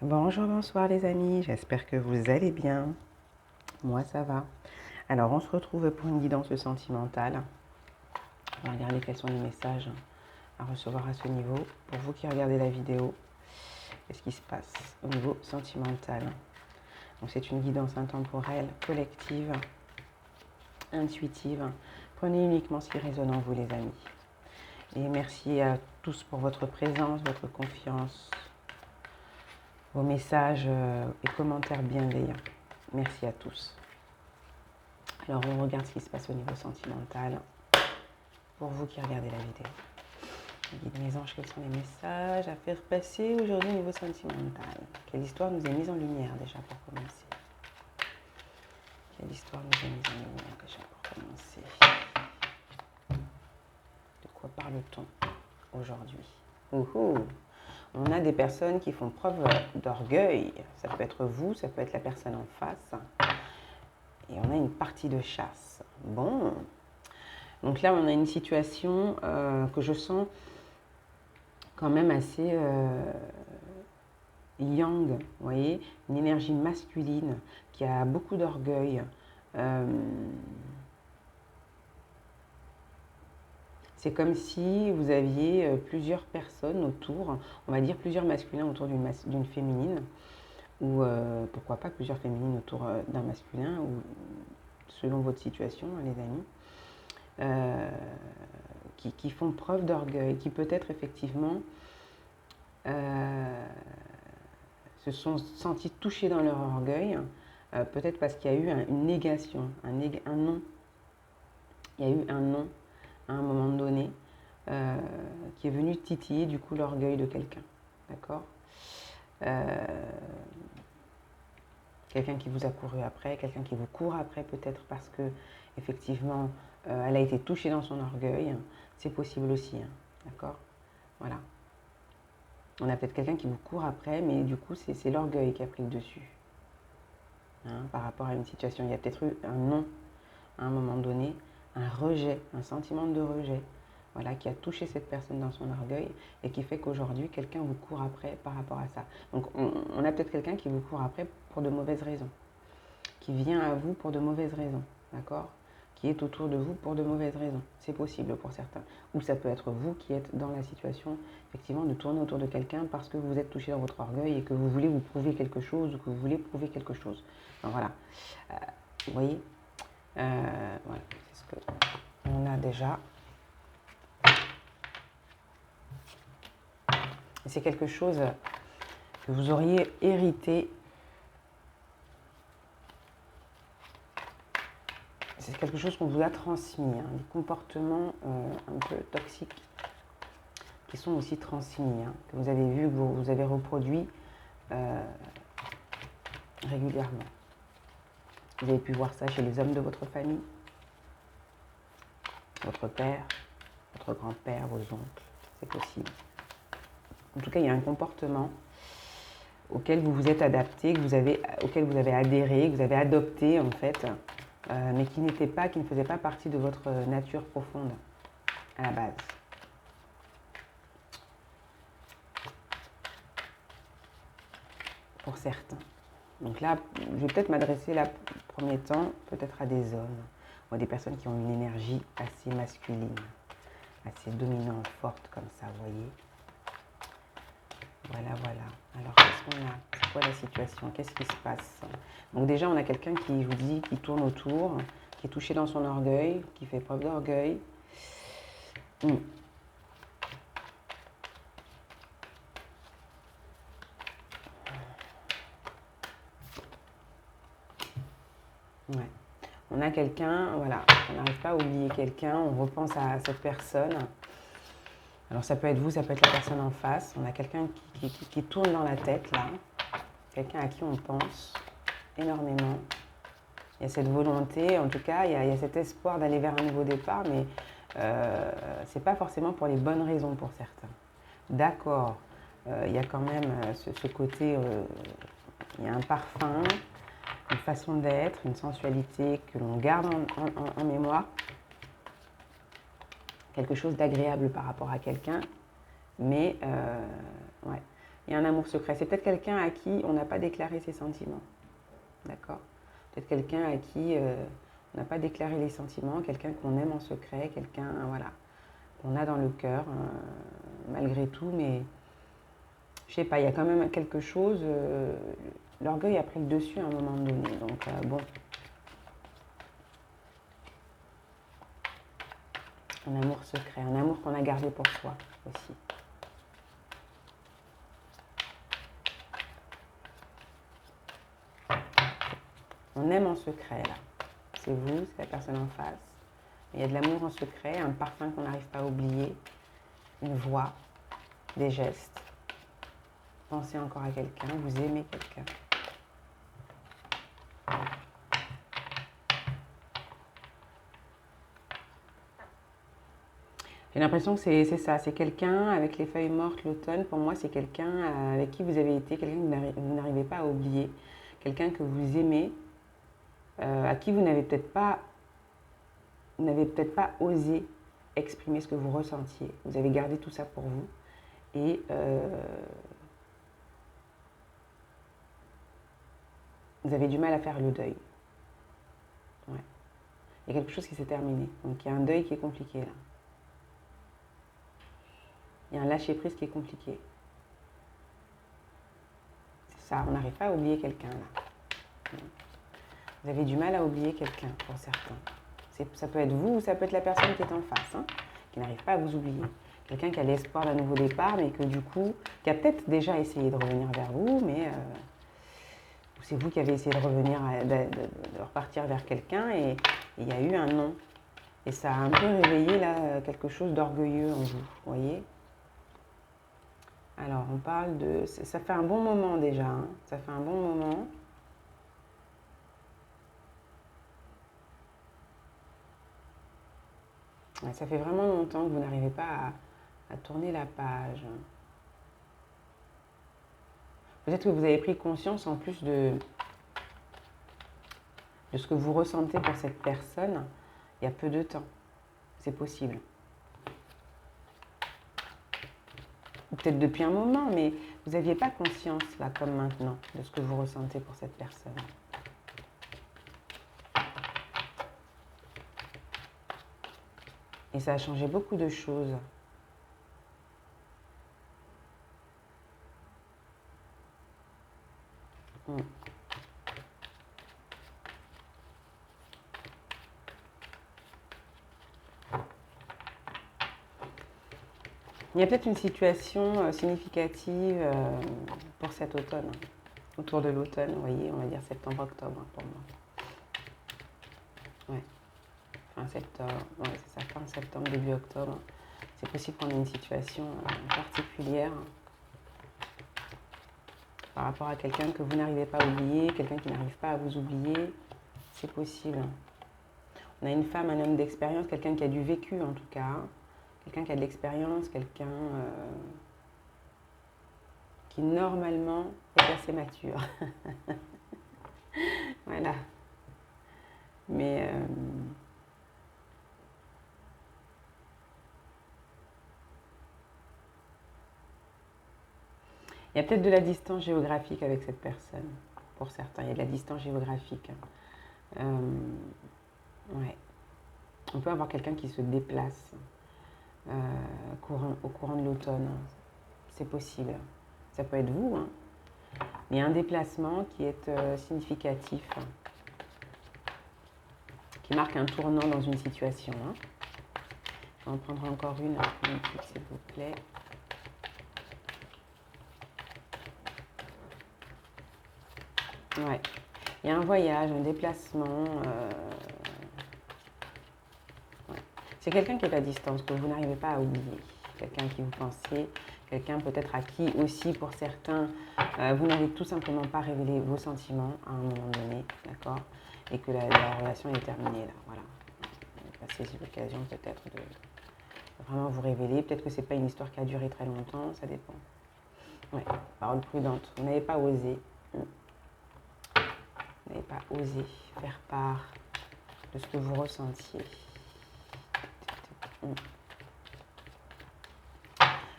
Bonjour, bonsoir les amis, j'espère que vous allez bien. Moi ça va. Alors on se retrouve pour une guidance sentimentale. On va regarder quels sont les messages à recevoir à ce niveau. Pour vous qui regardez la vidéo, qu'est-ce qui se passe au niveau sentimental? Donc c'est une guidance intemporelle, collective, intuitive. Prenez uniquement ce qui résonne en vous les amis. Et merci à tous pour votre présence, votre confiance, vos messages et commentaires bienveillants. Merci à tous. Alors on regarde ce qui se passe au niveau sentimental pour vous qui regardez la vidéo. Guide mes anges, quels sont les messages à faire passer aujourd'hui au niveau sentimental? Quelle histoire nous est mise en lumière déjà pour commencer? Quelle histoire nous est mise en lumière déjà pour commencer? De quoi parle-t-on aujourd'hui? On a des personnes qui font preuve d'orgueil. Ça peut être vous, ça peut être la personne en face. Et on a une partie de chasse. Bon. Donc là, on a une situation que je sens quand même assez yang, vous voyez, une énergie masculine qui a beaucoup d'orgueil. C'est comme si vous aviez plusieurs personnes autour, on va dire plusieurs masculins autour d'une féminine, ou pourquoi pas plusieurs féminines autour d'un masculin, ou selon votre situation, hein, les amis, qui font preuve d'orgueil, qui peut-être effectivement se sont sentis touchés dans leur orgueil, peut-être parce qu'il y a eu une négation, un non. Il y a eu un non à un moment donné qui est venu titiller du coup l'orgueil de quelqu'un. D'accord? Quelqu'un qui vous a couru après, quelqu'un qui vous court après peut-être parce que effectivement elle a été touchée dans son orgueil. C'est possible aussi. Hein, d'accord? Voilà. On a peut-être quelqu'un qui vous court après, mais du coup, c'est l'orgueil qui a pris le dessus. Hein, par rapport à une situation. Il y a peut-être eu un non à un moment donné, un rejet, un sentiment de rejet, voilà, qui a touché cette personne dans son orgueil et qui fait qu'aujourd'hui, quelqu'un vous court après par rapport à ça. Donc, on a peut-être quelqu'un qui vous court après pour de mauvaises raisons, qui vient à vous pour de mauvaises raisons, d'accord? Qui est autour de vous pour de mauvaises raisons. C'est possible pour certains. Ou ça peut être vous qui êtes dans la situation, effectivement, de tourner autour de quelqu'un parce que vous êtes touché dans votre orgueil et que vous voulez vous prouver quelque chose ou que vous voulez prouver quelque chose. Donc, voilà. Vous voyez, voilà, c'est ce qu'on a déjà. C'est quelque chose que vous auriez hérité. C'est quelque chose qu'on vous a transmis, hein, des comportements un peu toxiques qui sont aussi transmis, hein, que vous avez vu, que vous avez reproduit régulièrement. Vous avez pu voir ça chez les hommes de votre famille, votre père, votre grand-père, vos oncles, c'est possible. En tout cas, il y a un comportement auquel vous vous êtes adapté, auquel vous avez adhéré, que vous avez adopté en fait, mais qui ne faisait pas partie de votre nature profonde à la base. Pour certains. Donc là, je vais peut-être m'adresser là, premier temps, peut-être à des hommes ou à des personnes qui ont une énergie assez masculine, assez dominante, forte comme ça, vous voyez. Voilà, voilà. Alors, qu'est-ce qu'on a? C'est quoi la situation? Qu'est-ce qui se passe? Donc déjà, on a quelqu'un qui, je vous dis, qui tourne autour, qui est touché dans son orgueil, qui fait preuve d'orgueil. Ouais. On a quelqu'un, voilà, on n'arrive pas à oublier quelqu'un, on repense à cette personne. Alors ça peut être vous, ça peut être la personne en face. On a quelqu'un qui tourne dans la tête là, quelqu'un à qui on pense énormément. Il y a cette volonté, en tout cas, il y a cet espoir d'aller vers un nouveau départ, mais c'est pas forcément pour les bonnes raisons pour certains. D'accord, il y a quand même ce côté, il y a un parfum, une façon d'être, une sensualité que l'on garde en mémoire, quelque chose d'agréable par rapport à quelqu'un, mais ouais, Il y a un amour secret. C'est peut-être quelqu'un à qui on n'a pas déclaré ses sentiments. D'accord? Peut-être quelqu'un à qui on n'a pas déclaré les sentiments, quelqu'un qu'on aime en secret, quelqu'un, voilà, qu'on a dans le cœur, malgré tout, mais je sais pas, il y a quand même quelque chose, l'orgueil a pris le dessus à un moment donné, donc bon. Un amour secret, un amour qu'on a gardé pour soi aussi. On aime en secret, là. C'est vous, c'est la personne en face. Il y a de l'amour en secret, un parfum qu'on n'arrive pas à oublier, une voix, des gestes. Pensez encore à quelqu'un, vous aimez quelqu'un. J'ai l'impression que c'est ça, c'est quelqu'un avec les feuilles mortes l'automne. Pour moi, c'est quelqu'un avec qui vous avez été, quelqu'un que vous n'arrivez pas à oublier, quelqu'un que vous aimez, à qui vous n'avez peut-être pas osé exprimer ce que vous ressentiez. Vous avez gardé tout ça pour vous et vous avez du mal à faire le deuil. Ouais. Il y a quelque chose qui s'est terminé. Donc il y a un deuil qui est compliqué là. Il y a un lâcher-prise qui est compliqué. C'est ça, on n'arrive pas à oublier quelqu'un là. Vous avez du mal à oublier quelqu'un pour certains. Ça peut être vous ou ça peut être la personne qui est en face, hein, qui n'arrive pas à vous oublier. Quelqu'un qui a l'espoir d'un nouveau départ, mais que du coup, qui a peut-être déjà essayé de revenir vers vous, mais c'est vous qui avez essayé de revenir, de repartir vers quelqu'un et il y a eu un non. Et ça a un peu réveillé là quelque chose d'orgueilleux en vous, voyez. Alors, on parle de... Ça fait un bon moment déjà, hein, ça fait un bon moment. Ouais, ça fait vraiment longtemps que vous n'arrivez pas à tourner la page. Peut-être que vous avez pris conscience en plus de ce que vous ressentez pour cette personne il y a peu de temps. C'est possible. Ou peut-être depuis un moment, mais vous n'aviez pas conscience, là, comme maintenant, de ce que vous ressentez pour cette personne. Et ça a changé beaucoup de choses. Il y a peut-être une situation significative pour cet automne, autour de l'automne, vous voyez, on va dire septembre-octobre pour moi. Ouais, fin septembre, ouais, c'est ça, fin septembre, début octobre. C'est possible qu'on ait une situation particulière par rapport à quelqu'un que vous n'arrivez pas à oublier, quelqu'un qui n'arrive pas à vous oublier. C'est possible. On a une femme, un homme d'expérience, quelqu'un qui a du vécu en tout cas. Quelqu'un qui a de l'expérience, quelqu'un qui normalement est assez mature. Voilà. Mais il y a peut-être de la distance géographique avec cette personne. Pour certains, il y a de la distance géographique. Ouais. On peut avoir quelqu'un qui se déplace au courant de l'automne. C'est possible. Ça peut être vous, hein. Il y a un déplacement qui est significatif, qui marque un tournant dans une situation. Hein. Je vais en prendre encore une, s'il vous plaît. Ouais. Il y a un voyage, un déplacement. Ouais. C'est quelqu'un qui est à distance, que vous n'arrivez pas à oublier. Quelqu'un à qui vous pensez, quelqu'un peut-être à qui aussi, pour certains, vous n'avez tout simplement pas révélé vos sentiments à un moment donné, d'accord? Et que la relation est terminée là, voilà. C'est l'occasion peut-être de vraiment vous révéler. Peut-être que ce n'est pas une histoire qui a duré très longtemps, ça dépend. Ouais, parole prudente. Vous n'avez pas osé. Vous n'avez pas osé faire part de ce que vous ressentiez.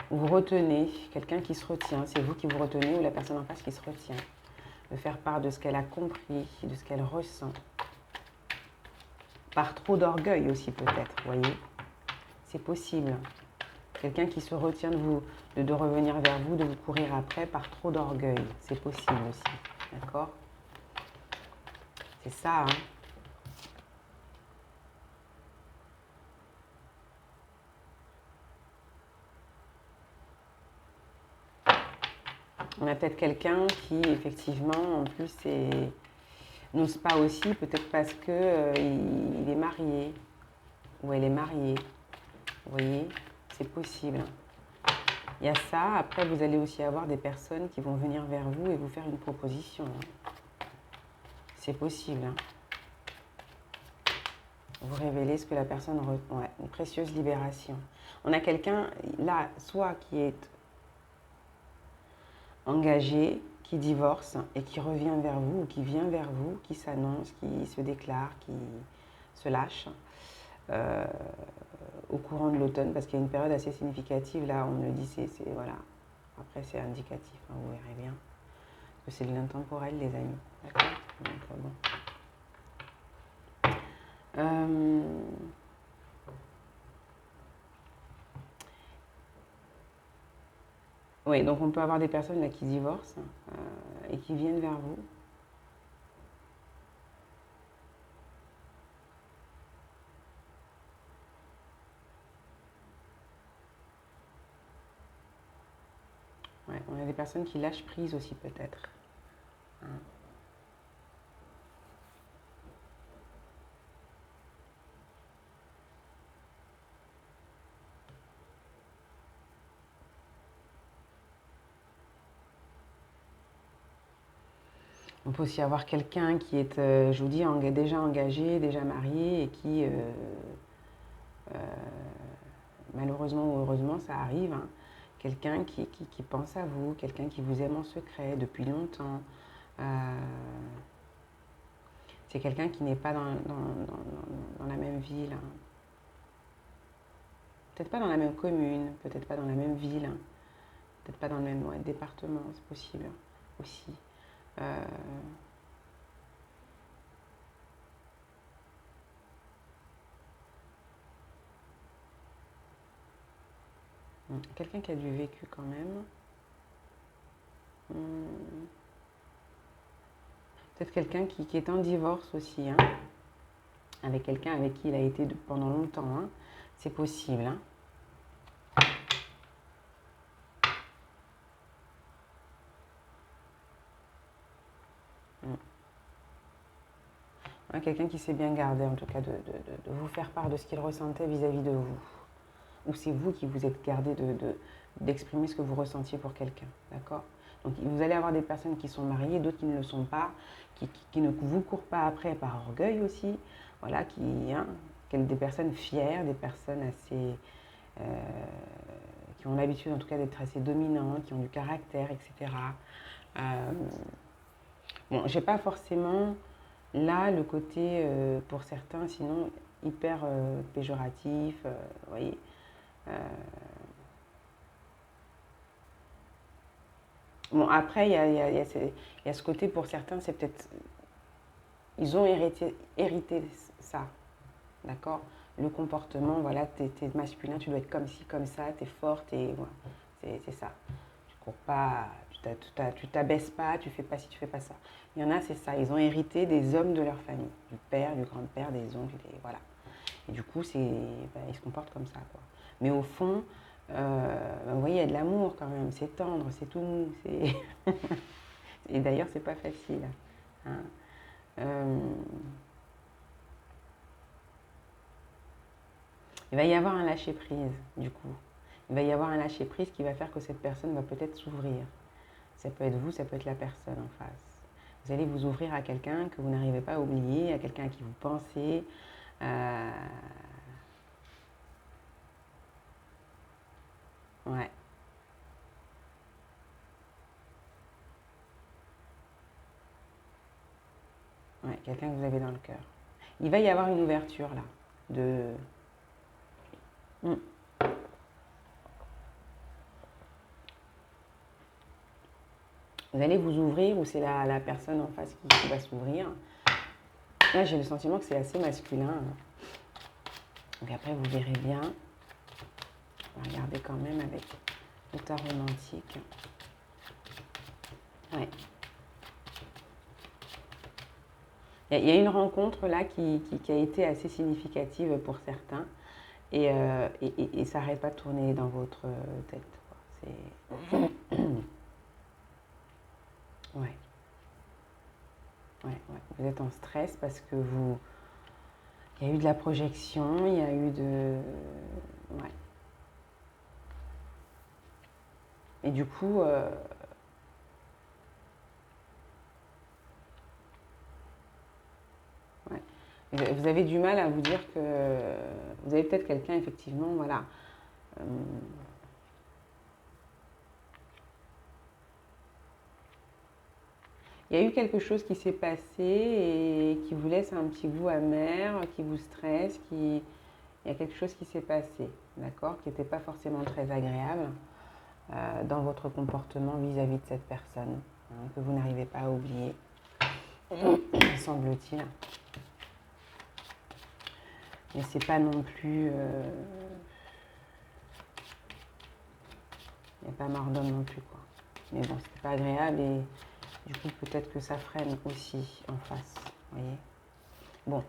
Vous vous retenez, quelqu'un qui se retient, c'est vous qui vous retenez ou la personne en face qui se retient, de faire part de ce qu'elle a compris, de ce qu'elle ressent. Par trop d'orgueil aussi peut-être, vous voyez. C'est possible. Quelqu'un qui se retient de revenir vers vous, de vous courir après par trop d'orgueil. C'est possible aussi, d'accord? C'est ça, hein. On a peut-être quelqu'un qui, effectivement, en plus, n'ose pas aussi, peut-être parce que il est marié ou elle est mariée. Vous voyez, c'est possible. Il y a ça. Après, vous allez aussi avoir des personnes qui vont venir vers vous et vous faire une proposition. C'est possible. Hein. Vous révélez ce que la personne... Ouais, une précieuse libération. On a quelqu'un, là, soit qui est engagé, qui divorce et qui revient vers vous ou qui vient vers vous, qui s'annonce, qui se déclare, qui se lâche au courant de l'automne parce qu'il y a une période assez significative là, on me le dit, voilà. Après c'est indicatif, hein, vous verrez bien. Parce que c'est de l'intemporel les amis, d'accord? Donc bon. Oui, donc on peut avoir des personnes là qui divorcent et qui viennent vers vous. Ouais, on a des personnes qui lâchent prise aussi peut-être. Hein. On peut aussi avoir quelqu'un qui est, je vous dis, déjà engagé, déjà marié et qui, malheureusement ou heureusement, ça arrive, hein, quelqu'un qui pense à vous, quelqu'un qui vous aime en secret depuis longtemps. C'est quelqu'un qui n'est pas dans la même ville. Hein. Peut-être pas dans la même commune, peut-être pas dans la même ville, hein. Peut-être pas dans le même département, c'est possible aussi. Quelqu'un qui a du vécu quand même. Peut-être quelqu'un qui est en divorce aussi, hein, avec quelqu'un avec qui il a été pendant longtemps. Hein. C'est possible. Hein. Ouais, quelqu'un qui s'est bien gardé, en tout cas, de vous faire part de ce qu'il ressentait vis-à-vis de vous. Ou c'est vous qui vous êtes gardé d'exprimer ce que vous ressentiez pour quelqu'un. D'accord? Donc, vous allez avoir des personnes qui sont mariées, d'autres qui ne le sont pas, qui ne vous courent pas après par orgueil aussi. Voilà, des personnes fières, des personnes assez... qui ont l'habitude en tout cas d'être assez dominantes, qui ont du caractère, etc. Bon, j'ai pas forcément là le côté, pour certains, sinon hyper péjoratif, vous voyez. Bon, après, il y a ce côté pour certains, c'est peut-être. Ils ont hérité ça, d'accord? Le comportement, voilà, t'es masculin, tu dois être comme ci, comme ça, t'es forte, et voilà, c'est ça. Tu cours pas, tu t'abaisses pas, tu fais pas ci, tu fais pas ça. Il y en a, c'est ça, ils ont hérité des hommes de leur famille, du père, du grand-père, des oncles, voilà. Et du coup, ils se comportent comme ça, quoi. Mais au fond, vous voyez, il y a de l'amour quand même, c'est tendre, c'est tout mou. Et d'ailleurs, c'est pas facile. Hein. Il va y avoir un lâcher-prise, du coup. Il va y avoir un lâcher-prise qui va faire que cette personne va peut-être s'ouvrir. Ça peut être vous, ça peut être la personne en face. Vous allez vous ouvrir à quelqu'un que vous n'arrivez pas à oublier, à quelqu'un à qui vous pensez. Ouais. Ouais, quelqu'un que vous avez dans le cœur. Il va y avoir une ouverture là. De... Vous allez vous ouvrir ou c'est la personne en face qui va s'ouvrir. Là, j'ai le sentiment que c'est assez masculin. Donc après, vous verrez bien. On va regarder quand même avec le tarot romantique. Ouais. Il y a une rencontre là qui a été assez significative pour certains. Et ça n'arrête pas de tourner dans votre tête. C'est... Ouais. Ouais. Vous êtes en stress parce que il y a eu de la projection, il y a eu de... Ouais. Et du coup, ouais. Vous avez du mal à vous dire que vous avez peut-être quelqu'un, effectivement, voilà. Il y a eu quelque chose qui s'est passé et qui vous laisse un petit goût amer, qui vous stresse, il y a quelque chose qui s'est passé, d'accord, qui n'était pas forcément très agréable dans votre comportement vis-à-vis de cette personne, hein, que vous n'arrivez pas à oublier, semble-t-il. Mais c'est pas non plus... il n'y a pas mort d'homme non plus, quoi. Mais bon, c'était pas agréable et du coup, peut-être que ça freine aussi en face, vous voyez. Bon,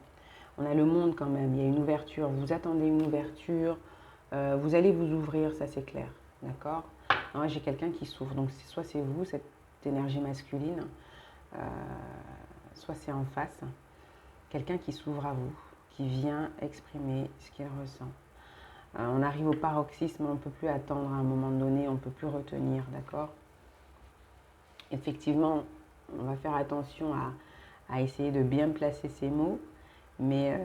on a le monde quand même, il y a une ouverture, vous attendez une ouverture, vous allez vous ouvrir, ça c'est clair, d'accord. Moi, j'ai quelqu'un qui s'ouvre, donc soit c'est vous, cette énergie masculine, soit c'est en face, quelqu'un qui s'ouvre à vous, qui vient exprimer ce qu'il ressent. On arrive au paroxysme, on ne peut plus attendre à un moment donné, on ne peut plus retenir, d'accord. Effectivement, on va faire attention à essayer de bien placer ces mots, mais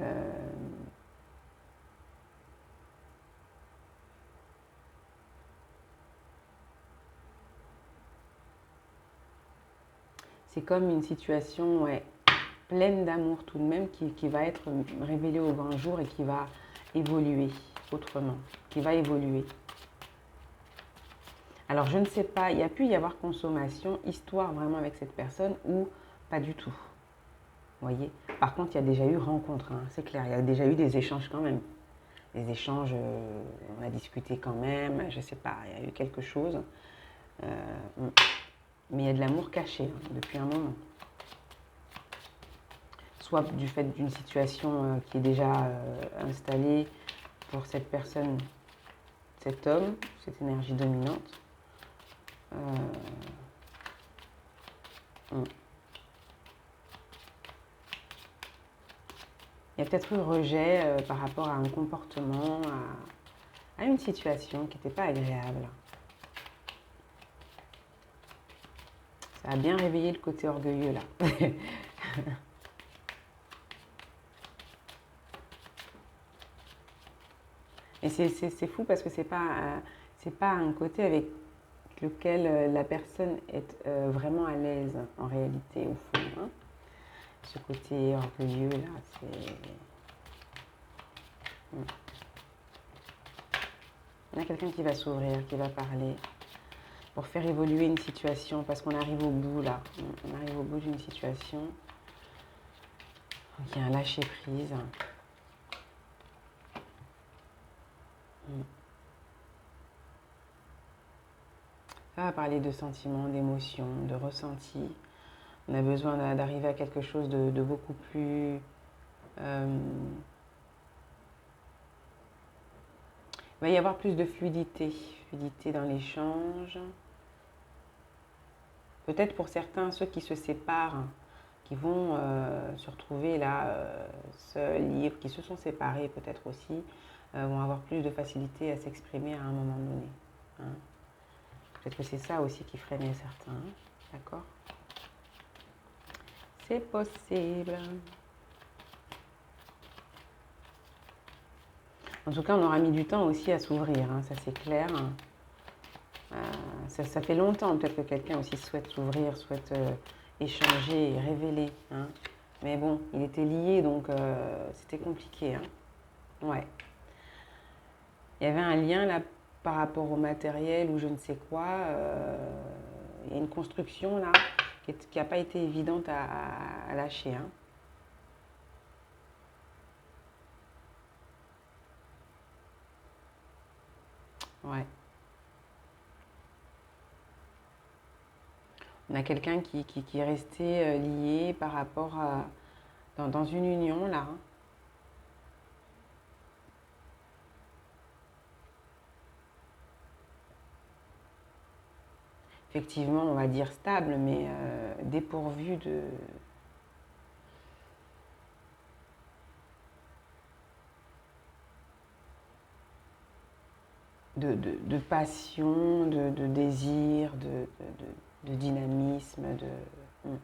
c'est comme une situation, ouais, pleine d'amour tout de même qui va être révélée au grand jour et qui va évoluer autrement, qui va évoluer. Alors je ne sais pas, il y a pu y avoir consommation, histoire vraiment avec cette personne ou pas du tout. Vous voyez. Par contre, il y a déjà eu rencontre, hein, c'est clair, il y a déjà eu des échanges quand même. Des échanges, on a discuté quand même, je ne sais pas, il y a eu quelque chose. Mais il y a de l'amour caché hein, depuis un moment. Soit du fait d'une situation qui est déjà installée pour cette personne, cet homme, cette énergie dominante. Il y a peut-être eu rejet par rapport à un comportement, à une situation qui n'était pas agréable. Ça a bien réveillé le côté orgueilleux là. Et c'est fou parce que c'est pas un côté avec lequel la personne est vraiment à l'aise en réalité au fond. Hein. Ce côté orgueilleux là, c'est... Il y a quelqu'un qui va s'ouvrir, qui va parler pour faire évoluer une situation parce qu'on arrive au bout là. On arrive au bout d'une situation. Donc il y a un lâcher prise. Ça va parler de sentiments, d'émotions, de ressentis. On a besoin d'arriver à quelque chose de beaucoup plus... il va y avoir plus de fluidité dans l'échange. Peut-être pour certains, ceux qui se séparent, qui vont se retrouver là, seuls, libres, qui se sont séparés peut-être aussi, vont avoir plus de facilité à s'exprimer à un moment donné. Hein. Peut-être que c'est ça aussi qui freinait certains, hein. D'accord? C'est possible. En tout cas, on aura mis du temps aussi à s'ouvrir, hein, ça c'est clair. Ça fait longtemps peut-être que quelqu'un aussi souhaite s'ouvrir, souhaite échanger, révéler. Hein. Mais bon, il était lié, donc c'était compliqué. Hein. Ouais. Il y avait un lien là par rapport au matériel ou je ne sais quoi. il y a une construction là qui n'a pas été évidente à lâcher. Hein. Ouais. On a quelqu'un qui est resté lié par rapport à... dans une union là. Hein. Effectivement, on va dire stable, mais dépourvu de passion, de désir, de dynamisme, de... Mm.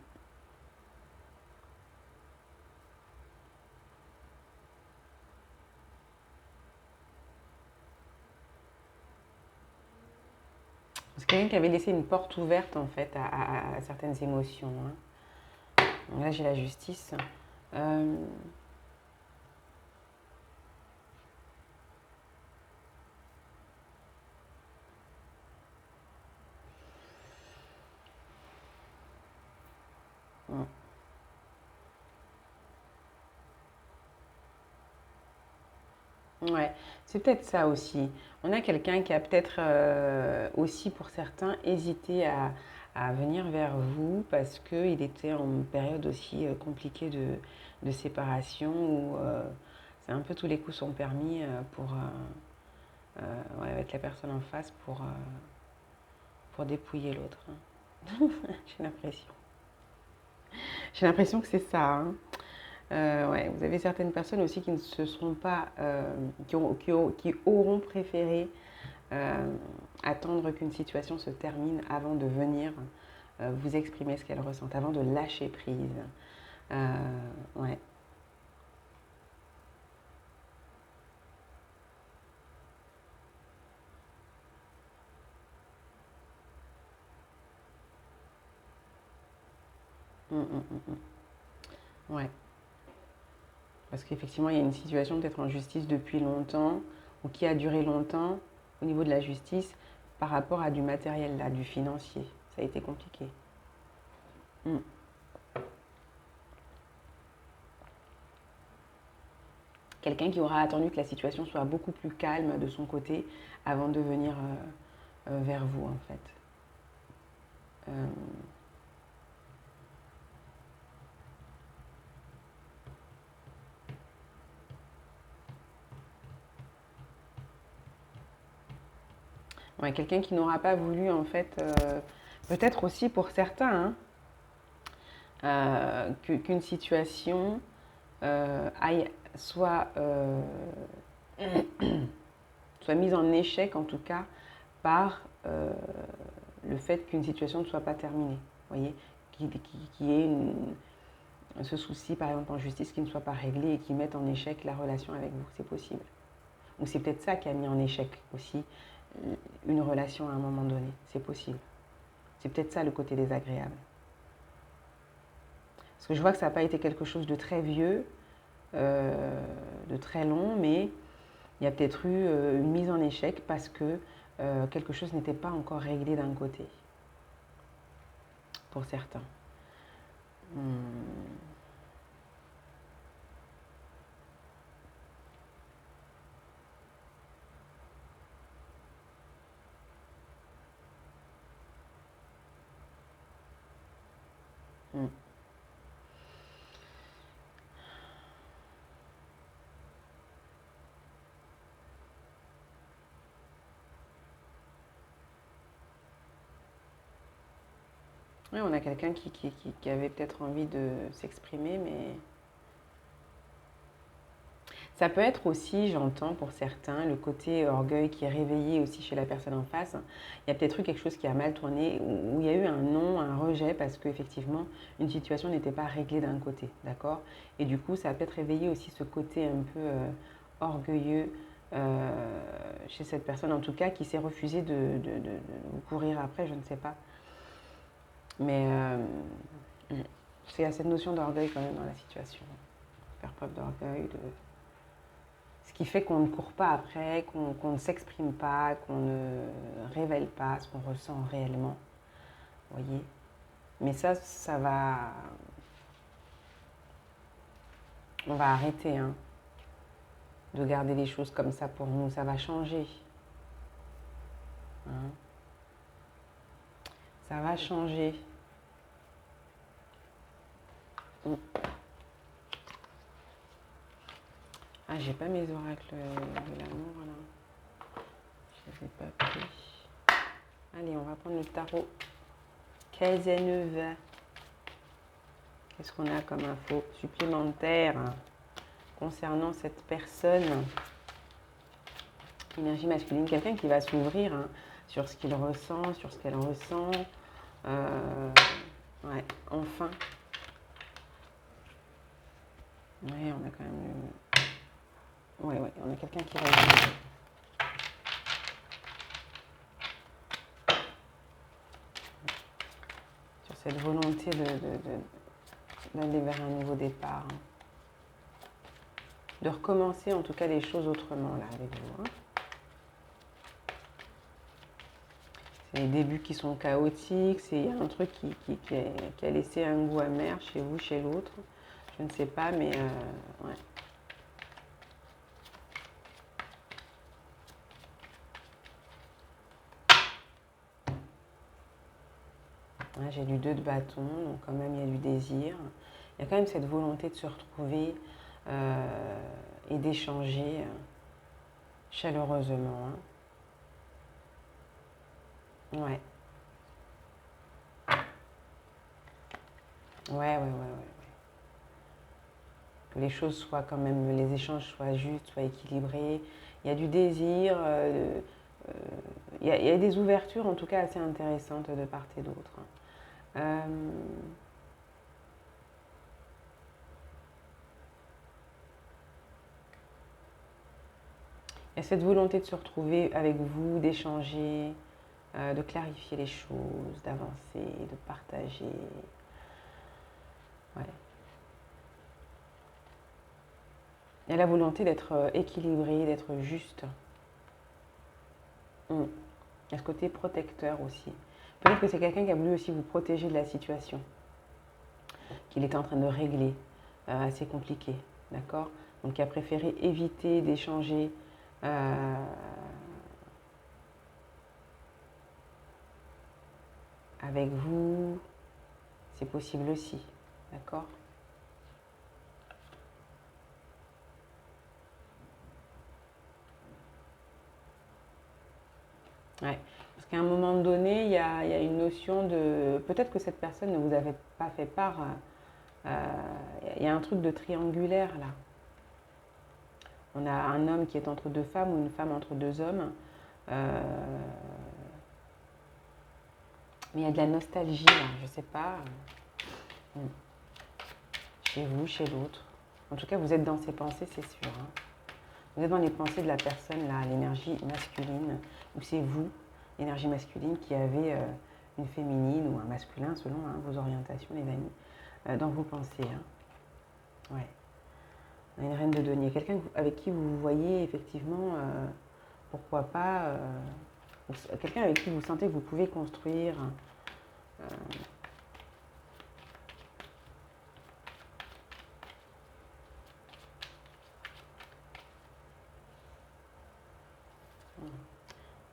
C'est quelqu'un qui avait laissé une porte ouverte en fait à certaines émotions. Hein. Donc là, j'ai la justice. Euh, mm. Ouais, c'est peut-être ça aussi. On a quelqu'un qui a peut-être aussi, pour certains, hésité à venir vers vous parce qu'il était en période aussi compliquée de séparation où c'est un peu tous les coups sont permis pour, ouais, avec la personne en face pour dépouiller l'autre. Hein. J'ai l'impression. J'ai l'impression que c'est ça. Hein. Ouais, vous avez certaines personnes aussi qui ne se seront pas, qui auront préféré euh, attendre qu'une situation se termine avant de venir vous exprimer ce qu'elles ressentent, avant de lâcher prise. Ouais. Mm, mm, mm, mm. Ouais. Parce qu'effectivement, il y a une situation peut-être en justice depuis longtemps, ou qui a duré longtemps au niveau de la justice par rapport à du matériel, là, du financier. Ça a été compliqué. Mm. Quelqu'un qui aura attendu que la situation soit beaucoup plus calme de son côté avant de venir vers vous, en fait. Euh, ouais, quelqu'un qui n'aura pas voulu, en fait, peut-être aussi pour certains, hein, qu'une situation aille, soit, soit mise en échec, en tout cas, par le fait qu'une situation ne soit pas terminée. Vous voyez, qui ait ce souci, par exemple, en justice, qui ne soit pas réglé et qui mette en échec la relation avec vous. C'est possible. Ou c'est peut-être ça qui a mis en échec aussi une relation à un moment donné. C'est possible. C'est peut-être ça le côté désagréable. Parce que je vois que ça n'a pas été quelque chose de très vieux, de très long, mais il y a peut-être eu une mise en échec parce que quelque chose n'était pas encore réglé d'un côté, pour certains. Hmm. Hmm. Oui, on a quelqu'un qui avait peut-être envie de s'exprimer, mais ça peut être aussi, j'entends pour certains, le côté orgueil qui est réveillé aussi chez la personne en face. Il y a peut-être eu quelque chose qui a mal tourné, où il y a eu un non, un rejet, parce qu'effectivement, une situation n'était pas réglée d'un côté, d'accord? Et du coup, ça a peut-être réveillé aussi ce côté un peu orgueilleux chez cette personne, en tout cas, qui s'est refusée de vous courir après, je ne sais pas. Mais c'est à cette notion d'orgueil quand même dans la situation. Faire preuve d'orgueil, ce qui fait qu'on ne court pas après, qu'on ne s'exprime pas, qu'on ne révèle pas ce qu'on ressent réellement. Vous voyez? Mais ça va... On va arrêter hein, de garder les choses comme ça pour nous. Ça va changer. Hein? Ça va changer. Ah, j'ai pas mes oracles de l'amour là. Je les ai pas pris. Allez, on va prendre le tarot. Cazeneuve. Qu'est-ce qu'on a comme info supplémentaire concernant cette personne? Énergie masculine, quelqu'un qui va s'ouvrir hein, sur ce qu'il ressent, sur ce qu'elle ressent. Ouais, enfin. Ouais, on a quand même eu... Ouais, on a quelqu'un qui revient. Sur cette volonté d'aller vers un nouveau départ. Hein. De recommencer en tout cas les choses autrement là avec vous. Hein. C'est les débuts qui sont chaotiques, c'est un truc qui a laissé un goût amer chez vous, chez l'autre. Je ne sais pas, mais ouais. Ouais, j'ai du 2 de bâton, donc quand même il y a du désir. Il y a quand même cette volonté de se retrouver et d'échanger chaleureusement. Hein. Ouais. Ouais. Que les choses soient quand même, les échanges soient justes, soient équilibrés. Il y a du désir, il y a des ouvertures en tout cas assez intéressantes de part et d'autre. Il y a cette volonté de se retrouver avec vous, d'échanger, de clarifier les choses, d'avancer, de partager. Ouais. Il y a la volonté d'être équilibré, d'être juste. Il y a ce côté protecteur aussi. Peut-être que c'est quelqu'un qui a voulu aussi vous protéger de la situation qu'il était en train de régler, assez compliqué, d'accord? Donc qui a préféré éviter d'échanger avec vous, c'est possible aussi, d'accord? Ouais. Parce qu'à un moment donné, il y a une notion de... Peut-être que cette personne ne vous avait pas fait part. Il y a un truc de triangulaire là. On a un homme qui est entre deux femmes ou une femme entre deux hommes. Mais il y a de la nostalgie là, je ne sais pas. Chez vous, chez l'autre. En tout cas, vous êtes dans ses pensées, c'est sûr. Hein. Vous êtes dans les pensées de la personne là, l'énergie masculine. Ou c'est vous, l'énergie masculine, qui avez une féminine ou un masculin selon hein, vos orientations, les amis, dans vos pensées. Hein. Ouais. Une reine de denier, quelqu'un avec qui vous voyez effectivement, pourquoi pas, quelqu'un avec qui vous sentez que vous pouvez construire.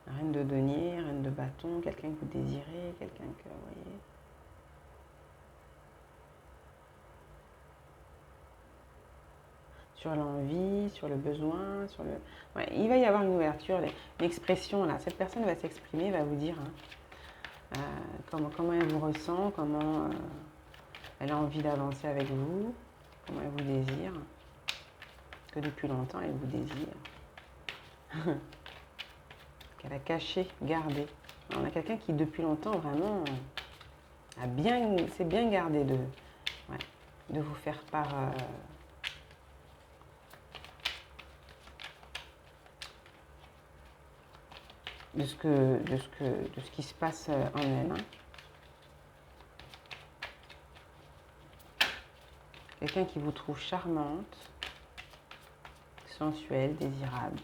Reine de denier, reine de bâton, quelqu'un que vous désirez, quelqu'un que vous voyez. Sur l'envie, sur le besoin, sur le... Ouais, il va y avoir une ouverture, l'expression là, cette personne va s'exprimer, va vous dire hein, comment elle vous ressent, comment elle a envie d'avancer avec vous, comment elle vous désire, que depuis longtemps elle vous désire, qu'elle a caché, gardé. Alors, on a quelqu'un qui depuis longtemps vraiment s'est bien gardé de vous faire part... de ce qui se passe en elle. Hein. Quelqu'un qui vous trouve charmante, sensuelle, désirable.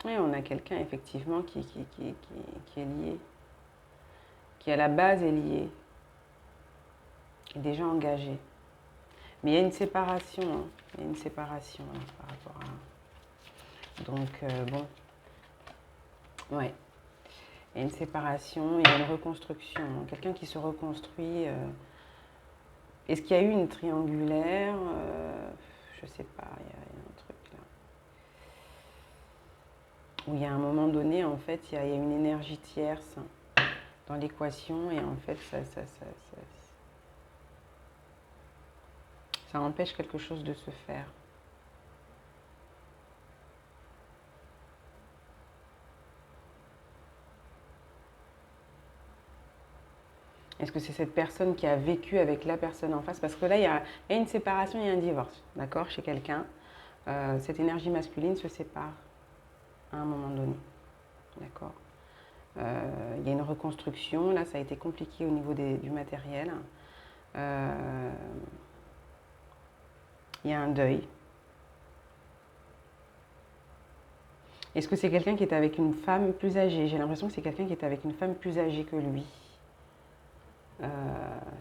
Oui, on a quelqu'un effectivement qui est lié, qui à la base est lié, est déjà engagé. Mais il y a une séparation, hein. Il y a une séparation hein, par rapport à... Donc, bon, ouais. Il y a une séparation, il y a une reconstruction. Quelqu'un qui se reconstruit. Est-ce qu'il y a eu une triangulaire? Je ne sais pas, il y a un truc là. Où il y a un moment donné, en fait, il y a une énergie tierce dans l'équation et en fait, ça empêche quelque chose de se faire. Est-ce que c'est cette personne qui a vécu avec la personne en face? Parce que là, il y a une séparation, il y a un divorce, d'accord, chez quelqu'un. Cette énergie masculine se sépare à un moment donné, d'accord. Il y a une reconstruction, là, ça a été compliqué au niveau du matériel. Il y a un deuil. Est-ce que c'est quelqu'un qui est avec une femme plus âgée? J'ai l'impression que c'est quelqu'un qui est avec une femme plus âgée que lui.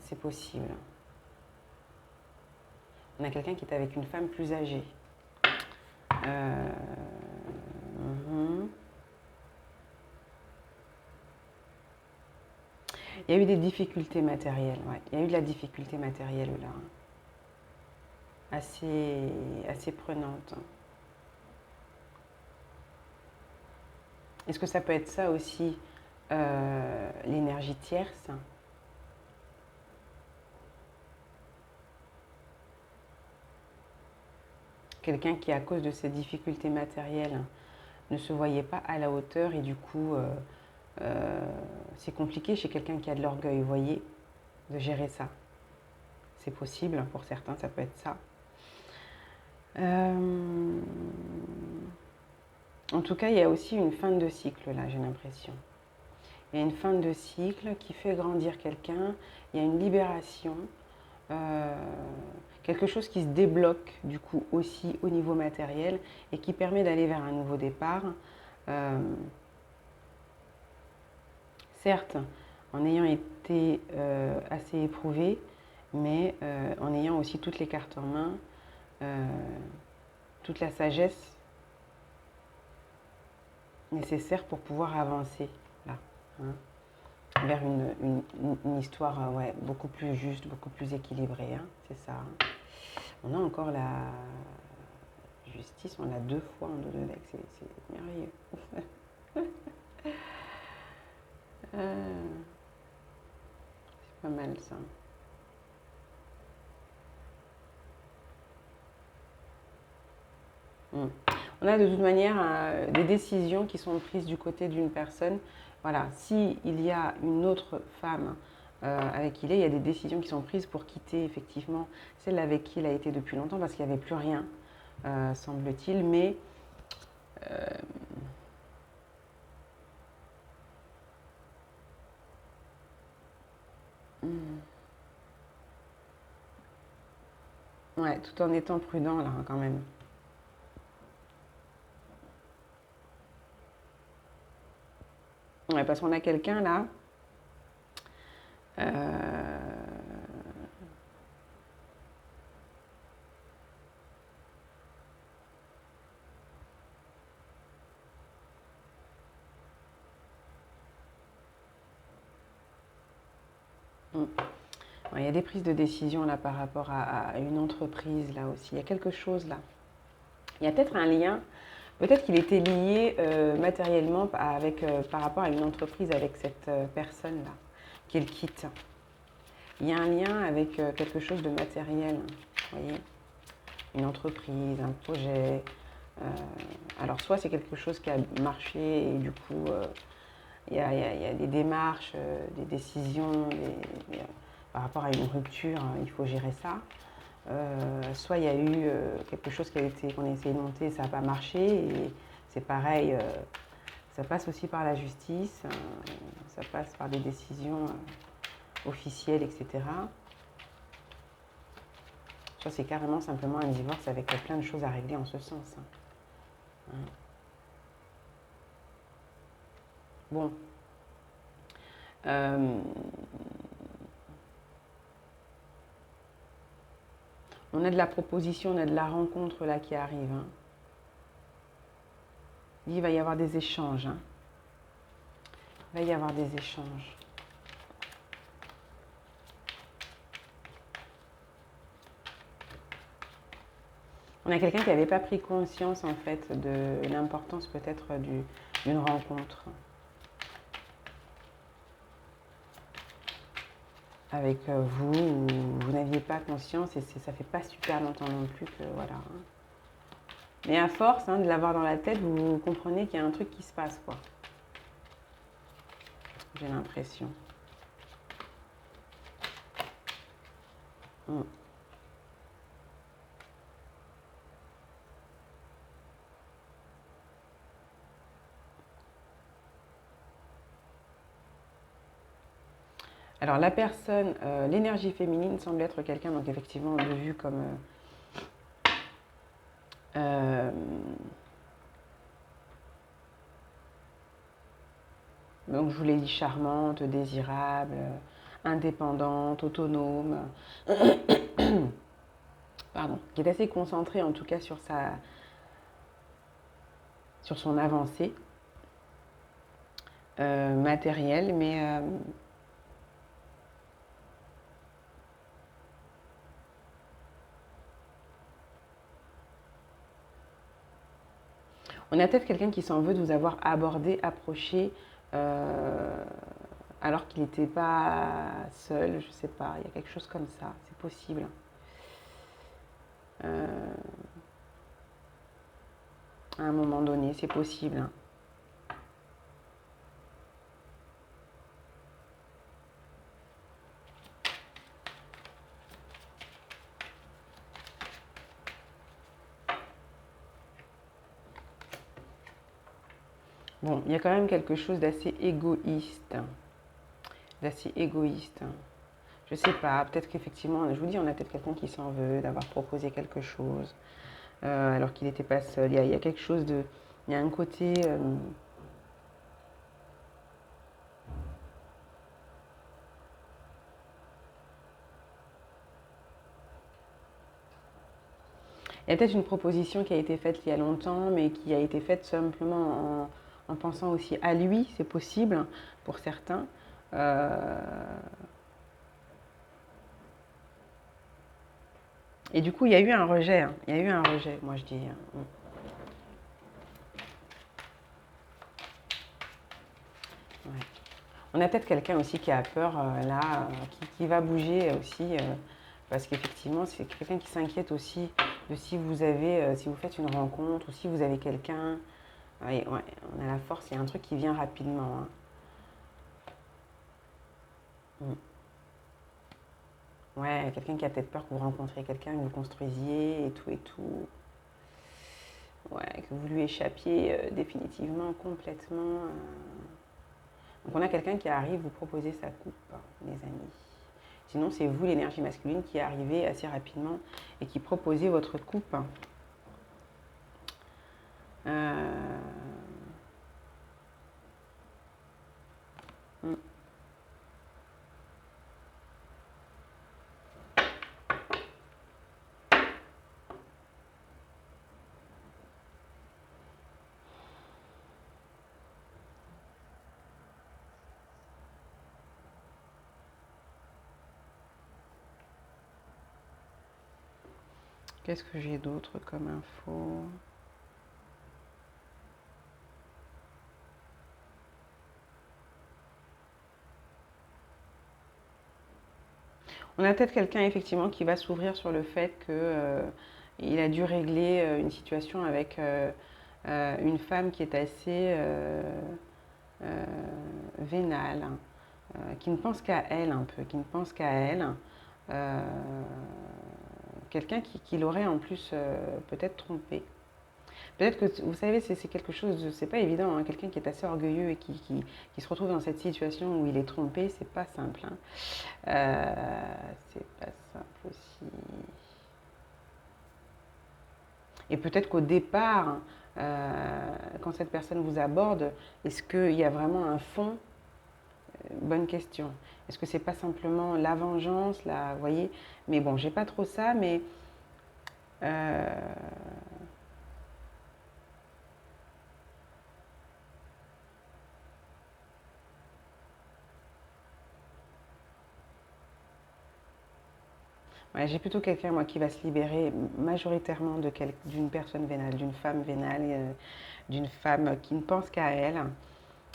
C'est possible. On a quelqu'un qui est avec une femme plus âgée. Il y a eu des difficultés matérielles, ouais. Il y a eu de la difficulté matérielle là. Assez prenante. Est-ce que ça peut être ça aussi, l'énergie tierce? Quelqu'un qui, à cause de ces difficultés matérielles, ne se voyait pas à la hauteur et du coup, c'est compliqué chez quelqu'un qui a de l'orgueil, vous voyez, de gérer ça. C'est possible, pour certains, ça peut être ça. En tout cas, il y a aussi une fin de cycle, là, j'ai l'impression. Il y a une fin de cycle qui fait grandir quelqu'un, il y a une libération, quelque chose qui se débloque, du coup, aussi au niveau matériel et qui permet d'aller vers un nouveau départ. Certes, en ayant été assez éprouvé, mais en ayant aussi toutes les cartes en main, toute la sagesse nécessaire pour pouvoir avancer là, hein, vers une histoire ouais, beaucoup plus juste, beaucoup plus équilibrée, hein, c'est ça. Hein. On a encore la justice, on l'a 2 fois en dos de deck, c'est merveilleux. C'est pas mal ça. On a de toute manière des décisions qui sont prises du côté d'une personne. Voilà, s'il y a une autre femme avec qui il y a des décisions qui sont prises pour quitter effectivement celle avec qui il a été depuis longtemps parce qu'il n'y avait plus rien, semble-t-il. Mais ouais, tout en étant prudent là quand même. Ouais, parce qu'on a quelqu'un là. Il y a des prises de décision là par rapport à une entreprise là aussi. Il y a quelque chose là. Il y a peut-être un lien. Peut-être qu'il était lié matériellement par rapport à une entreprise avec cette personne-là qu'il quitte. Il y a un lien avec quelque chose de matériel, vous voyez, une entreprise, un projet. Alors soit c'est quelque chose qui a marché et du coup il y a des démarches, des décisions, par rapport à une rupture, il faut gérer ça. Soit il y a eu quelque chose qu'on a essayé de monter et ça n'a pas marché. Et c'est pareil, ça passe aussi par la justice, ça passe par des décisions officielles, etc. Soit c'est carrément simplement un divorce avec plein de choses à régler en ce sens. Hein. Bon. Euh, on a de la proposition, on a de la rencontre là qui arrive. Hein. Il va y avoir des échanges. Hein. Il va y avoir des échanges. On a quelqu'un qui n'avait pas pris conscience en fait de l'importance peut-être d'une rencontre avec vous, ou vous n'aviez pas conscience et ça fait pas super longtemps non plus que voilà. Hein. Mais à force de l'avoir dans la tête, vous comprenez qu'il y a un truc qui se passe quoi. J'ai l'impression. Mm. Alors la personne, l'énergie féminine semble être quelqu'un, donc effectivement, de vue comme donc je vous l'ai dit, charmante, désirable, indépendante, autonome, pardon, qui est assez concentrée en tout cas sur son avancée matérielle, mais on a peut-être quelqu'un qui s'en veut de vous avoir abordé, approché, euh, alors qu'il n'était pas seul, je sais pas, il y a quelque chose comme ça, c'est possible. Euh, à un moment donné, c'est possible. Hein. Bon, il y a quand même quelque chose d'assez égoïste. D'assez égoïste. Je sais pas, peut-être qu'effectivement, je vous dis, on a peut-être quelqu'un qui s'en veut d'avoir proposé quelque chose, alors qu'il n'était pas seul. Il y a quelque chose de... Il y a un côté... il y a peut-être une proposition qui a été faite il y a longtemps, mais qui a été faite simplement en pensant aussi à lui, c'est possible pour certains. Euh, Et du coup, il y a eu un rejet. Hein. Il y a eu un rejet, moi je dis. Ouais. On a peut-être quelqu'un aussi qui a peur, là, qui va bouger aussi, parce qu'effectivement, c'est quelqu'un qui s'inquiète aussi de si vous avez, si vous faites une rencontre ou si vous avez quelqu'un. Ouais, ouais, on a la force, il y a un truc qui vient rapidement. Hein. Mm. Ouais, quelqu'un qui a peut-être peur que vous rencontriez quelqu'un, que vous construisiez et tout et tout. Ouais, que vous lui échappiez définitivement, complètement. Donc on a quelqu'un qui arrive vous proposer sa coupe, les amis. Sinon, c'est vous, l'énergie masculine, qui arrivez assez rapidement et qui proposez votre coupe. Euh, hmm. Qu'est-ce que j'ai d'autre comme info? On a peut-être quelqu'un effectivement qui va s'ouvrir sur le fait que il a dû régler une situation avec une femme qui est assez vénale, hein, qui ne pense qu'à elle un peu, qui ne pense qu'à elle. Euh, quelqu'un qui l'aurait en plus peut-être trompé. Peut-être que, vous savez, c'est quelque chose, c'est pas évident, hein, quelqu'un qui est assez orgueilleux et qui se retrouve dans cette situation où il est trompé, c'est pas simple. Hein. C'est pas simple aussi. Et peut-être qu'au départ, quand cette personne vous aborde, est-ce qu'il y a vraiment un fond? Bonne question. Est-ce que c'est pas simplement la vengeance, vous voyez? Mais bon, j'ai pas trop ça, mais euh, ouais, j'ai plutôt quelqu'un, moi, qui va se libérer majoritairement d'une personne vénale, d'une femme vénale, d'une femme qui ne pense qu'à elle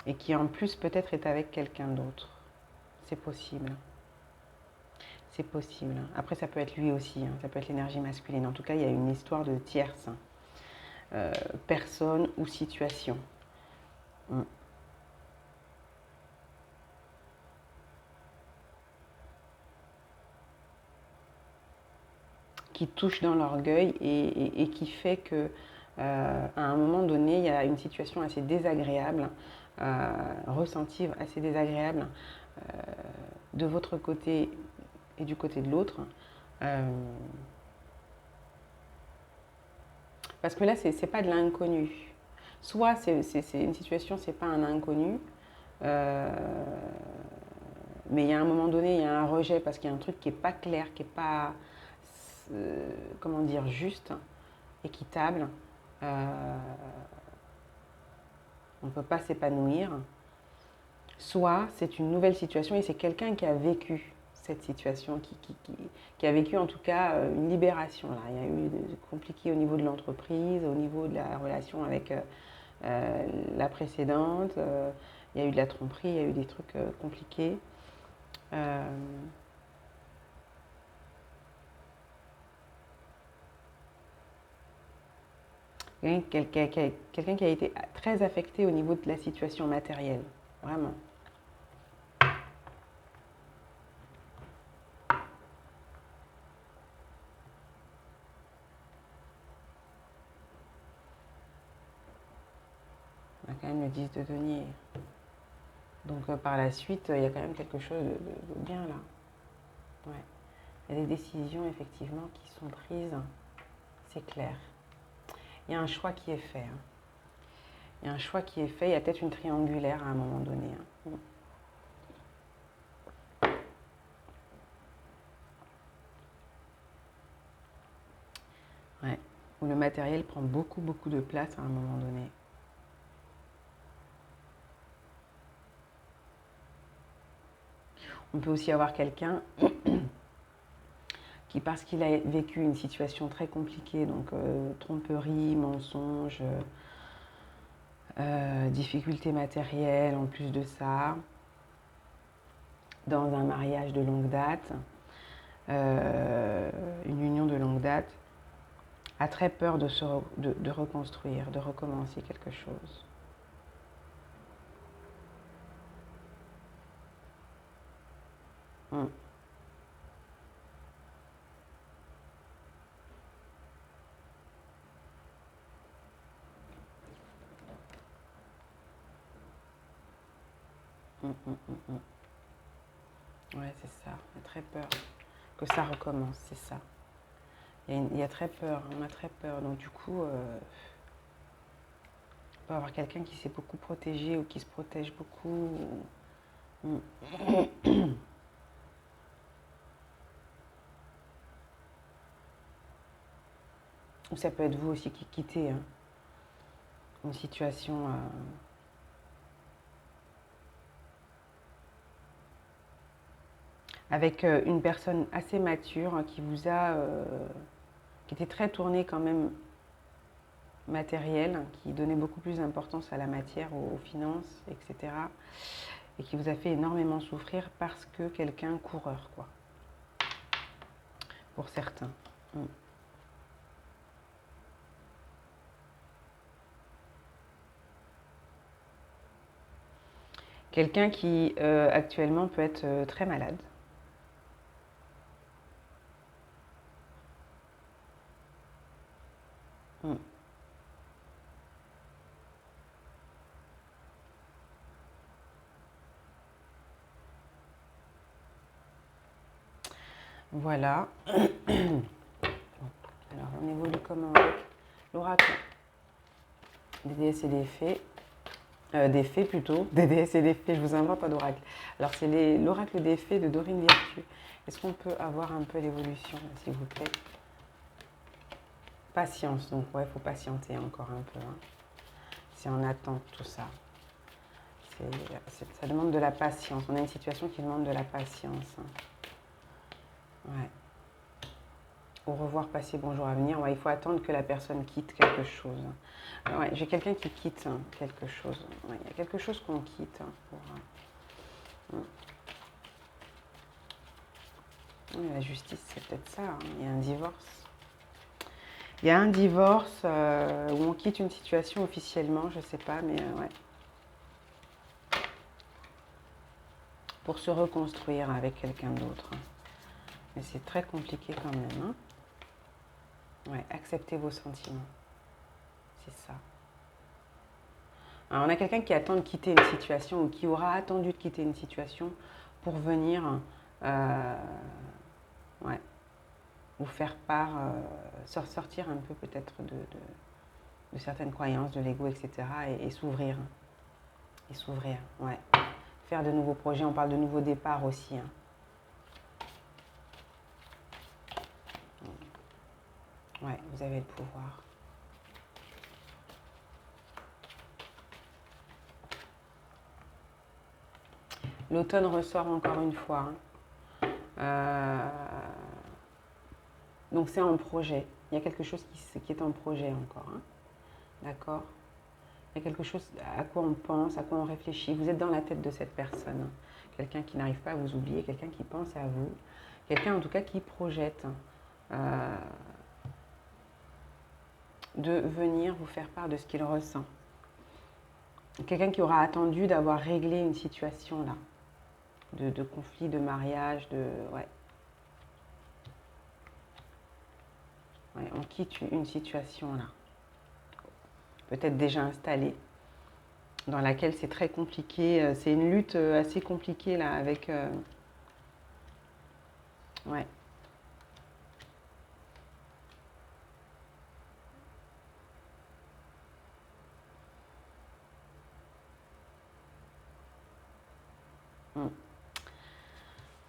et qui en plus peut-être est avec quelqu'un d'autre. C'est possible. C'est possible. Après, ça peut être lui aussi, hein, ça peut être l'énergie masculine. En tout cas, il y a une histoire de tierce, personne ou situation. Mm. Qui touche dans l'orgueil et qui fait que à un moment donné, il y a une situation assez désagréable, ressentie assez désagréable de votre côté et du côté de l'autre. Euh, parce que là, c'est pas de l'inconnu. Soit c'est une situation, c'est pas un inconnu, euh, mais il y a un moment donné, il y a un rejet parce qu'il y a un truc qui est pas clair, qui est pas, comment dire, juste, équitable. Euh, on ne peut pas s'épanouir. Soit c'est une nouvelle situation et c'est quelqu'un qui a vécu cette situation, qui a vécu en tout cas une libération. Là. Il y a eu des compliqués au niveau de l'entreprise, au niveau de la relation avec la précédente. Il y a eu de la tromperie, il y a eu des trucs compliqués. Euh, quelqu'un qui a été très affecté au niveau de la situation matérielle. Vraiment. On a quand même le 10 de denier. Donc par la suite, il y a quand même quelque chose de bien là. Ouais. Il y a des décisions effectivement qui sont prises, c'est clair. Il y a un choix qui est fait. Hein. Il y a un choix qui est fait, il y a peut-être une triangulaire à un moment donné. Hein. Ouais. Où le matériel prend beaucoup, beaucoup de place à un moment donné. On peut aussi avoir quelqu'un qui, parce qu'il a vécu une situation très compliquée, donc tromperie, mensonge, difficultés matérielles en plus de ça, dans un mariage de longue date, une union de longue date, a très peur de reconstruire, de recommencer quelque chose. Mm. Mm, mm, mm, mm. Ouais, c'est ça. Il y a très peur que ça recommence, c'est ça. Il y a très peur, on a très peur. Donc du coup, on peut avoir quelqu'un qui s'est beaucoup protégé ou qui se protège beaucoup. Mm. Ou ça peut être vous aussi qui quittez hein, une situation avec une personne assez mature hein, qui vous a, qui était très tournée quand même matériel, qui donnait beaucoup plus d'importance à la matière, aux finances, etc. Et qui vous a fait énormément souffrir parce que quelqu'un coureur, quoi, pour certains. Mm. Quelqu'un qui actuellement peut être très malade. Mm. Voilà. Alors, on évolue comment avec L'oracle des déesses et des fées. Des fées plutôt, des déesses et des fées, je vous invente pas d'oracle. Alors c'est l'oracle des fées de Dorine Virtue. Est-ce qu'on peut avoir un peu l'évolution, s'il vous plaît? Patience, donc ouais, il faut patienter encore un peu. Hein. C'est en attente tout ça. Ça demande de la patience. On a une situation qui demande de la patience. Ouais. Au revoir, passé, bonjour, à venir. Ouais, il faut attendre que la personne quitte quelque chose. Ouais, j'ai quelqu'un qui quitte quelque chose. Ouais, il y a quelque chose qu'on quitte. Oui, la justice, c'est peut-être ça. Hein. Il y a un divorce. Il y a un divorce où on quitte une situation officiellement, je ne sais pas, mais ouais. Pour se reconstruire avec quelqu'un d'autre. Mais c'est très compliqué quand même. Hein. Ouais, acceptez vos sentiments. C'est ça. Alors, on a quelqu'un qui attend de quitter une situation ou qui aura attendu de quitter une situation pour venir ouais, vous faire part, sortir un peu peut-être de certaines croyances, de l'ego, etc. et s'ouvrir. Et s'ouvrir, ouais. Faire de nouveaux projets, on parle de nouveaux départs aussi. Hein. Ouais, vous avez le pouvoir. L'automne ressort encore une fois. Hein. Donc c'est en projet. Il y a quelque chose qui est en projet encore. Hein. D'accord? Il y a quelque chose à quoi on pense, à quoi on réfléchit. Vous êtes dans la tête de cette personne. Quelqu'un qui n'arrive pas à vous oublier, quelqu'un qui pense à vous. Quelqu'un en tout cas qui projette de venir vous faire part de ce qu'il ressent. Quelqu'un qui aura attendu d'avoir réglé une situation là. De conflit, de mariage, ouais. Ouais, on quitte une situation là. Peut-être déjà installée. Dans laquelle c'est très compliqué. C'est une lutte assez compliquée là avec... ouais.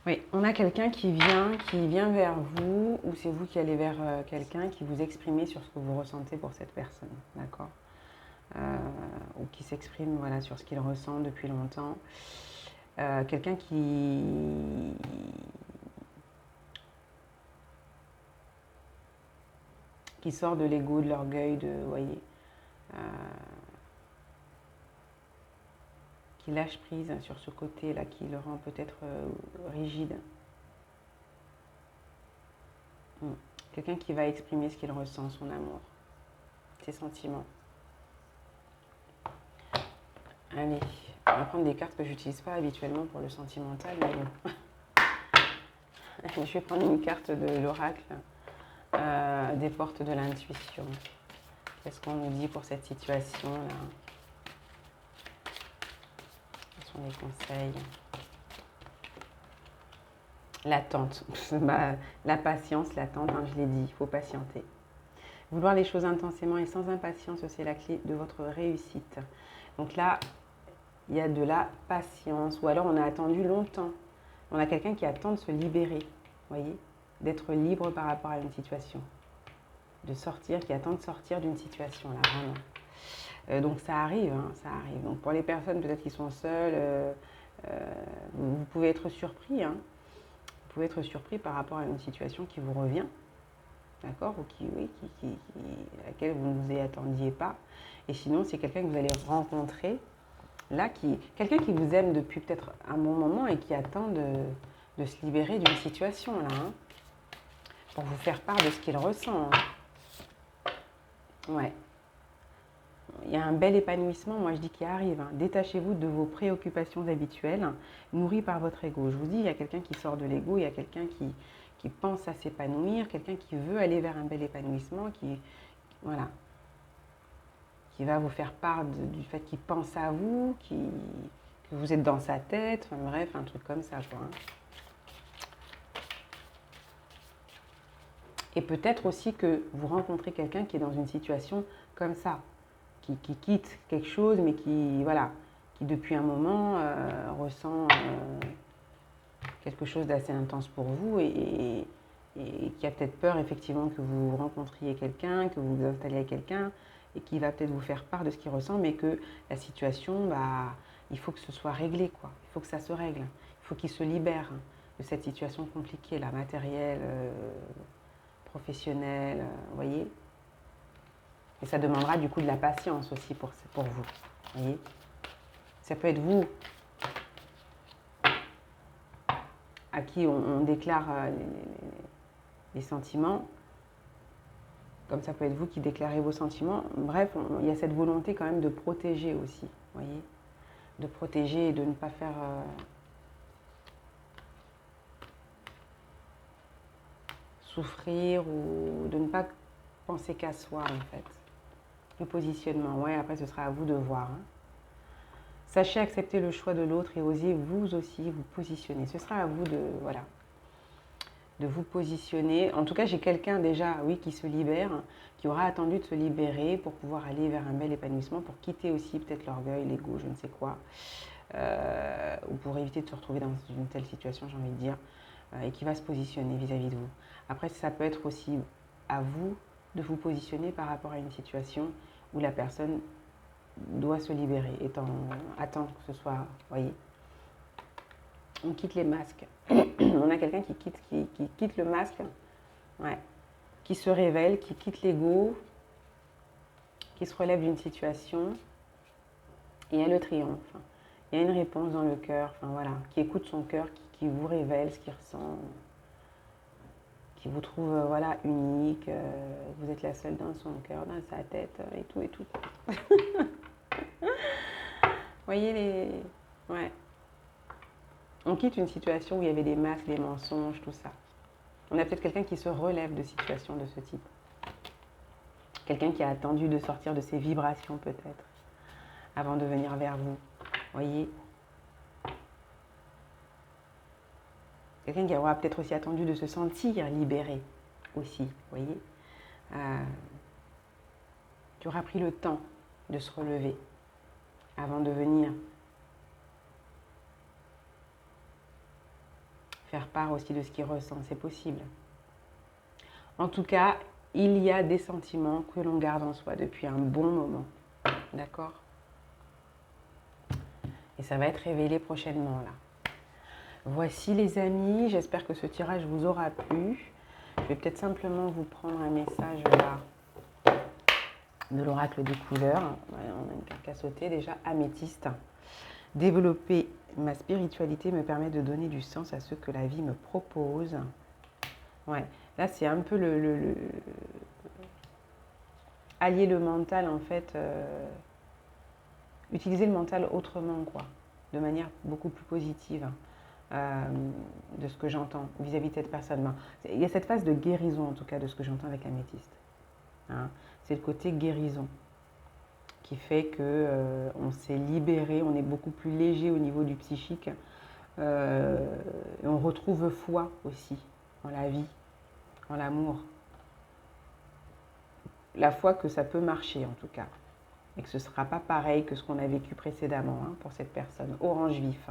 Oui, on a quelqu'un qui vient vers vous, ou c'est vous qui allez vers quelqu'un qui vous exprime sur ce que vous ressentez pour cette personne, d'accord ou qui s'exprime voilà, sur ce qu'il ressent depuis longtemps. Quelqu'un qui sort de l'ego, de l'orgueil, voyez, qui lâche prise sur ce côté-là, qui le rend peut-être rigide. Quelqu'un qui va exprimer ce qu'il ressent, son amour, ses sentiments. Allez, on va prendre des cartes que je n'utilise pas habituellement pour le sentimental, mais bon. Je vais prendre une carte de l'oracle des portes de l'intuition. Qu'est-ce qu'on nous dit pour cette situation-là? Quels sont les conseils? L'attente, la patience, l'attente, hein, je l'ai dit, il faut patienter. Vouloir les choses intensément et sans impatience, c'est la clé de votre réussite. Donc là, il y a de la patience, ou alors on a attendu longtemps. On a quelqu'un qui attend de se libérer, voyez, d'être libre par rapport à une situation, de sortir, qui attend de sortir d'une situation, là, vraiment. Donc ça arrive, hein, ça arrive. Donc pour les personnes peut-être qui sont seules, vous pouvez être surpris, hein. Vous pouvez être surpris par rapport à une situation qui vous revient, d'accord, ou à laquelle vous ne vous y attendiez pas. Et sinon, c'est quelqu'un que vous allez rencontrer, là, quelqu'un qui vous aime depuis peut-être un bon moment et qui attend de se libérer d'une situation, là, hein, pour vous faire part de ce qu'il ressent. Hein. Ouais. Il y a un bel épanouissement, moi je dis, qui arrive. Hein. Détachez-vous de vos préoccupations habituelles, nourries par votre ego. Je vous dis, il y a quelqu'un qui sort de l'ego, il y a quelqu'un qui pense à s'épanouir, quelqu'un qui veut aller vers un bel épanouissement, voilà, qui va vous faire part du fait qu'il pense à vous, que vous êtes dans sa tête, enfin bref, un truc comme ça, quoi. Hein. Et peut-être aussi que vous rencontrez quelqu'un qui est dans une situation comme ça, qui quitte quelque chose, mais qui, voilà, qui depuis un moment ressent quelque chose d'assez intense pour vous et qui a peut-être peur effectivement que vous rencontriez quelqu'un, que vous vous installiez avec quelqu'un et qui va peut-être vous faire part de ce qu'il ressent, mais que la situation, bah, il faut que ce soit réglé, quoi. Il faut que ça se règle. Il faut qu'il se libère de cette situation compliquée, là, matérielle, professionnelle, vous voyez. Et ça demandera du coup de la patience aussi pour vous, voyez. Ça peut être vous à qui on déclare les sentiments, comme ça peut être vous qui déclarez vos sentiments. Bref, il y a cette volonté quand même de protéger aussi, voyez, de protéger et de ne pas faire souffrir ou de ne pas penser qu'à soi en fait. Le positionnement, ouais, après ce sera à vous de voir. Hein. Sachez accepter le choix de l'autre et osez vous aussi vous positionner. Ce sera à vous de, voilà, de vous positionner. En tout cas, j'ai quelqu'un déjà, oui, qui se libère, qui aura attendu de se libérer pour pouvoir aller vers un bel épanouissement, pour quitter aussi peut-être l'orgueil, l'ego, je ne sais quoi, ou pour éviter de se retrouver dans une telle situation, j'ai envie de dire, et qui va se positionner vis-à-vis de vous. Après, ça peut être aussi à vous de vous positionner par rapport à une situation où la personne doit se libérer, attendre que ce soit, vous voyez. On quitte les masques. On a quelqu'un qui quitte le masque, ouais, qui se révèle, qui quitte l'ego, qui se relève d'une situation. Et il y a le triomphe. Il y a une réponse dans le cœur, enfin voilà, qui écoute son cœur, qui vous révèle ce qu'il ressent, qui vous trouve voilà, unique, vous êtes la seule dans son cœur, dans sa tête, et tout, et tout. Voyez les... Ouais. On quitte une situation où il y avait des masques, des mensonges, tout ça. On a peut-être quelqu'un qui se relève de situations de ce type. Quelqu'un qui a attendu de sortir de ses vibrations peut-être, avant de venir vers vous. Voyez. Quelqu'un qui aura peut-être aussi attendu de se sentir libéré aussi, voyez. Qui aura pris le temps de se relever avant de venir faire part aussi de ce qu'il ressent, c'est possible. En tout cas, il y a des sentiments que l'on garde en soi depuis un bon moment, d'accord? Et ça va être révélé prochainement là. Voici les amis, j'espère que ce tirage vous aura plu. Je vais peut-être simplement vous prendre un message là de l'oracle des couleurs. On a une carte à sauter déjà, améthyste. Développer ma spiritualité me permet de donner du sens à ce que la vie me propose. Ouais, là c'est un peu allier le mental en fait, utiliser le mental autrement quoi, de manière beaucoup plus positive. De ce que j'entends vis-à-vis de cette personne. Il y a cette phase de guérison, en tout cas, de ce que j'entends avec l'améthyste. Hein. C'est le côté guérison qui fait que on s'est libéré, on est beaucoup plus léger au niveau du psychique. Et on retrouve foi aussi en la vie, en l'amour. La foi que ça peut marcher, en tout cas. Et que ce ne sera pas pareil que ce qu'on a vécu précédemment hein, pour cette personne. Orange vif.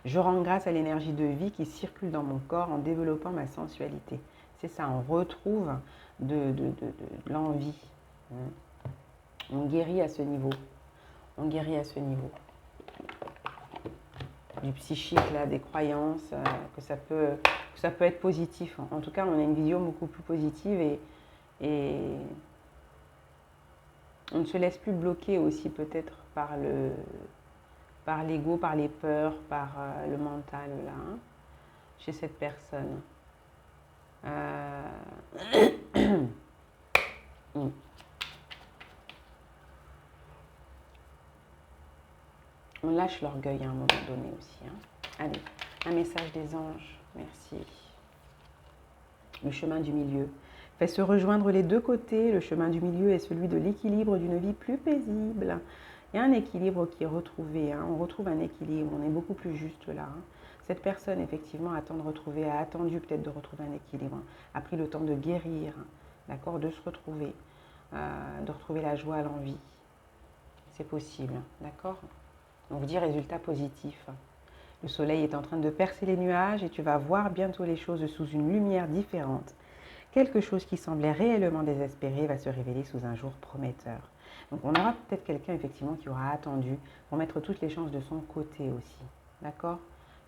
Je rends grâce à l'énergie de vie qui circule dans mon corps en développant ma sensualité. C'est ça, on retrouve de l'envie. On guérit à ce niveau. On guérit à ce niveau. Du psychique, là, des croyances, que ça peut être positif. En tout cas, on a une vision beaucoup plus positive et on ne se laisse plus bloquer aussi peut-être par l'ego, par les peurs, par le mental là, hein, chez cette personne. On lâche l'orgueil à un moment donné aussi. Hein. Allez, un message des anges. Merci. Le chemin du milieu. Fait se rejoindre les deux côtés. Le chemin du milieu est celui de l'équilibre d'une vie plus paisible. Il y a un équilibre qui est retrouvé. Hein. On retrouve un équilibre. On est beaucoup plus juste là. Hein. Cette personne, effectivement, a attendu peut-être de retrouver un équilibre, a pris le temps de guérir, d'accord, de se retrouver, de retrouver la joie, l'envie. C'est possible, d'accord? Donc, dis résultat positif. Le soleil est en train de percer les nuages et tu vas voir bientôt les choses sous une lumière différente. Quelque chose qui semblait réellement désespéré va se révéler sous un jour prometteur. Donc on aura peut-être quelqu'un effectivement qui aura attendu pour mettre toutes les chances de son côté aussi. D'accord?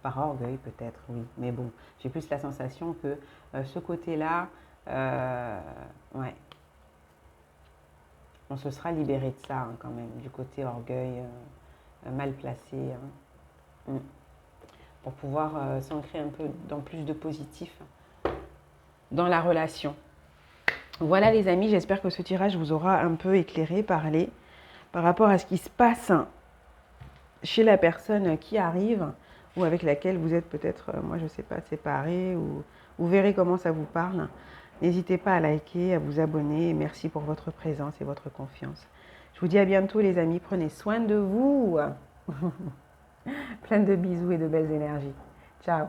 Par orgueil peut-être, oui. Mais bon, j'ai plus la sensation que ce côté-là, ouais, on se sera libéré de ça hein, quand même, du côté orgueil mal placé. Hein. Pour pouvoir s'ancrer un peu dans plus de positif dans la relation. Voilà les amis, j'espère que ce tirage vous aura un peu éclairé, parlé par rapport à ce qui se passe chez la personne qui arrive ou avec laquelle vous êtes peut-être, moi je ne sais pas, séparés ou vous verrez comment ça vous parle. N'hésitez pas à liker, à vous abonner et merci pour votre présence et votre confiance. Je vous dis à bientôt les amis, prenez soin de vous. Plein de bisous et de belles énergies. Ciao.